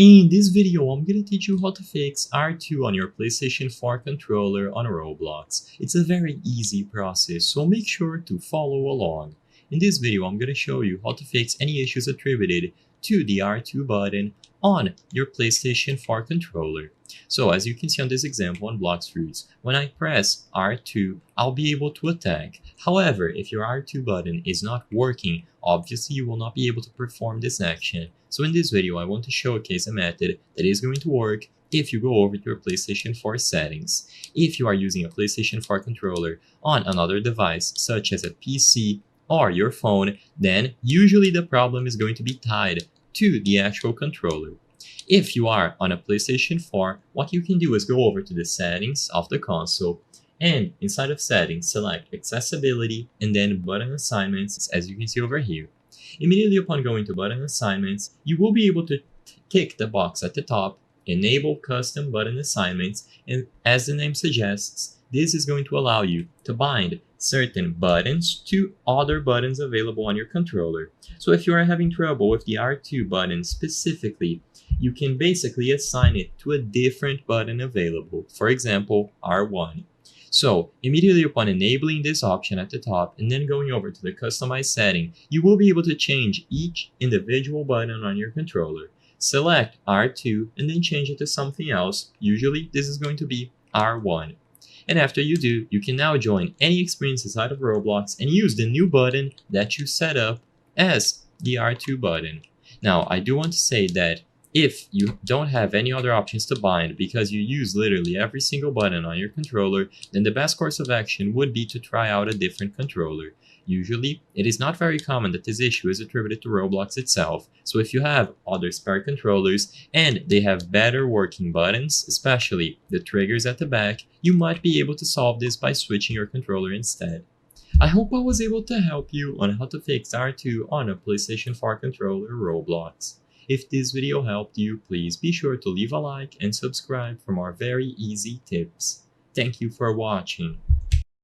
In this video, I'm gonna teach you how to fix R2 on your PlayStation 4 controller on Roblox. It's a very easy process, so make sure to follow along. In this video, I'm gonna show you how to fix any issues attributed to the R2 button on your PlayStation 4 controller. So as you can see on this example on Bloxfruits, when I press R2, I'll be able to attack. However, if your R2 button is not working, obviously you will not be able to perform this action. So in this video, I want to showcase a method that is going to work if you go over to your PlayStation 4 settings. If you are using a PlayStation 4 controller on another device, such as a PC or your phone, then usually the problem is going to be tied to the actual controller. If you are on a PlayStation 4, what you can do is go over to the settings of the console, and inside of settings, select accessibility and then button assignments, as you can see over here. Immediately upon going to button assignments, you will be able to tick the box at the top, enable custom button assignments, and as the name suggests, this is going to allow you to bind certain buttons to other buttons available on your controller. So if you are having trouble with the R2 button specifically, you can basically assign it to a different button available, for example, R1. So immediately upon enabling this option at the top and then going over to the customize setting, you will be able to change each individual button on your controller. Select R2 and then change it to something else. Usually this is going to be R1. And after you do, you can now join any experience inside of Roblox and use the new button that you set up as the R2 button. Now, I do want to say that if you don't have any other options to bind because you use literally every single button on your controller, then the best course of action would be to try out a different controller. Usually, it is not very common that this issue is attributed to Roblox itself, so if you have other spare controllers and they have better working buttons, especially the triggers at the back, you might be able to solve this by switching your controller instead. I hope I was able to help you on how to fix R2 on a PlayStation 4 controller Roblox. If this video helped you, please be sure to leave a like and subscribe for more very easy tips. Thank you for watching.